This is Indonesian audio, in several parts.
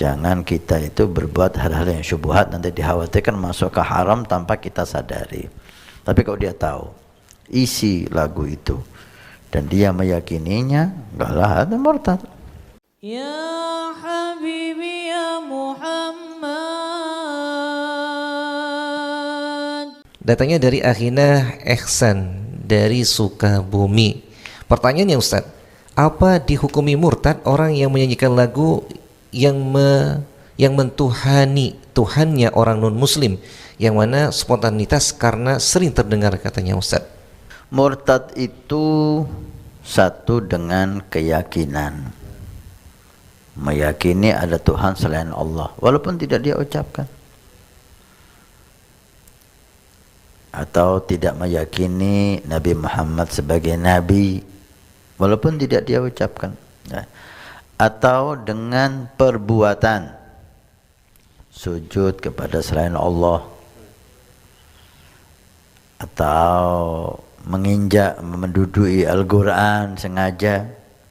Jangan kita itu berbuat hal-hal yang syubhat, nanti dikhawatirkan masuk ke haram tanpa kita sadari. Tapi kalau dia tahu isi lagu itu dan dia meyakininya, enggaklah ada murtad. Ya Habibi ya Muhammad. Datangnya dari Akhina Ehsan dari Sukabumi. Pertanyaannya Ustaz, apa dihukumi murtad orang yang menyanyikan lagu yang mentuhani Tuhannya orang non muslim, yang mana spontanitas karena sering terdengar katanya Ustaz? Murtad itu satu dengan keyakinan, meyakini ada Tuhan selain Allah walaupun tidak dia ucapkan, atau tidak meyakini Nabi Muhammad sebagai nabi walaupun tidak dia ucapkan, atau dengan perbuatan sujud kepada selain Allah, atau menginjak menduduki Al-Quran sengaja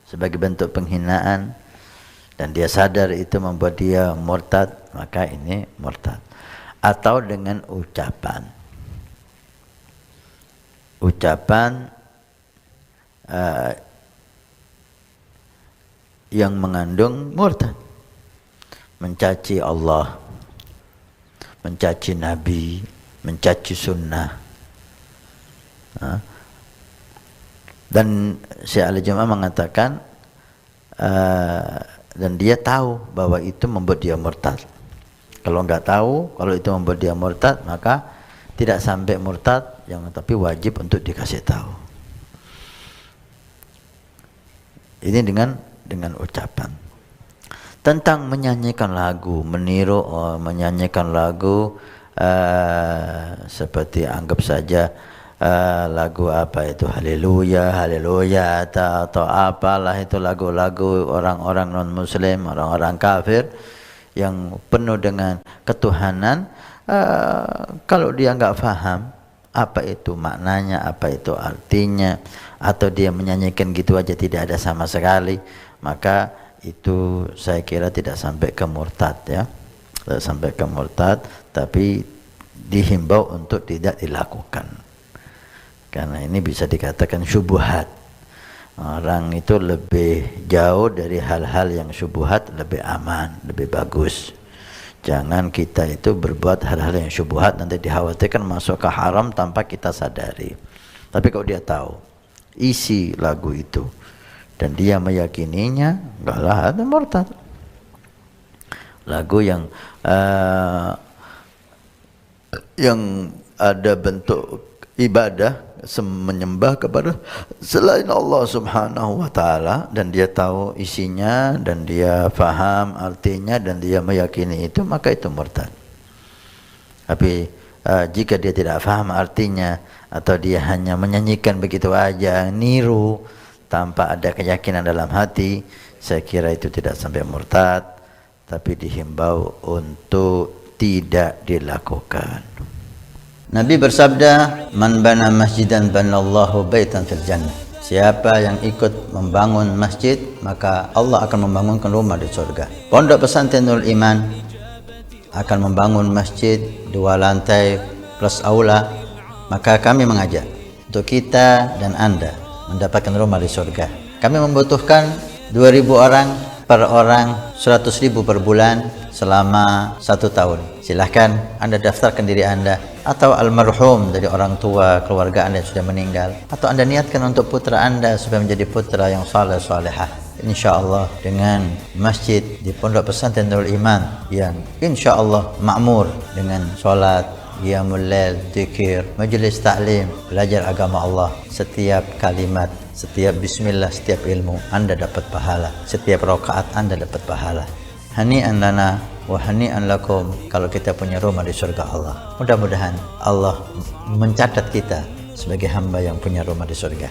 sebagai bentuk penghinaan dan dia sadar itu membuat dia murtad, maka ini murtad. Atau dengan ucapan yang mengandung murtad, mencaci Allah, mencaci Nabi, mencaci sunnah. Dan Syekh Ali Jamaah mengatakan dan dia tahu bahwa itu membuat dia murtad. Kalau enggak tahu kalau itu membuat dia murtad, maka tidak sampai murtad, tapi wajib untuk dikasih tahu. Ini dengan ucapan. Tentang menyanyikan lagu, meniru menyanyikan lagu seperti anggap saja lagu apa itu, haleluya, haleluya, atau apalah itu lagu-lagu orang-orang non muslim, orang-orang kafir yang penuh dengan ketuhanan. Kalau dia nggak paham apa itu maknanya, apa itu artinya, atau dia menyanyikan gitu aja tidak ada sama sekali, maka itu saya kira tidak sampai ke murtad, ya, tidak sampai ke murtad, tapi dihimbau untuk tidak dilakukan. Karena ini bisa dikatakan syubhat. Orang itu lebih jauh dari hal-hal yang syubhat, lebih aman, lebih bagus. Jangan kita itu berbuat hal-hal yang syubhat, nanti dikhawatirkan masuk ke haram tanpa kita sadari. Tapi kalau dia tahu isi lagu itu dan dia meyakininya, enggaklah ada murtad. Lagu yang ada bentuk ibadah, menyembah kepada selain Allah Subhanahu wa taala, dan dia tahu isinya dan dia faham artinya dan dia meyakini itu, maka itu murtad. Tapi jika dia tidak faham artinya atau dia hanya menyanyikan begitu aja, niru tanpa ada keyakinan dalam hati, saya kira itu tidak sampai murtad, tapi dihimbau untuk tidak dilakukan. Nabi bersabda, "Man bana masjidan banallahu baitan fil jannah." Siapa yang ikut membangun masjid, maka Allah akan membangunkan rumah di surga. Pondok Pesantren Nurul Iman akan membangun masjid 2 lantai plus aula, maka kami mengajak untuk kita dan Anda mendapatkan rumah di surga. Kami membutuhkan 2.000 orang, per orang 100.000 per bulan selama 1 tahun. Silahkan Anda daftarkan diri Anda atau almarhum dari orang tua keluarga Anda yang sudah meninggal, atau Anda niatkan untuk putra Anda supaya menjadi putra yang saleh salehah. Insyaallah dengan masjid di Pondok Pesantren Nurul Iman yang insyaallah makmur dengan salat, qiyamul lail, zikir, majelis taklim, belajar agama Allah, setiap kalimat, setiap bismillah, setiap ilmu Anda dapat pahala, setiap rakaat Anda dapat pahala. Hani'an lana wa hani'an lakum kalau kita punya rumah di surga Allah. Mudah-mudahan Allah mencatat kita sebagai hamba yang punya rumah di surga.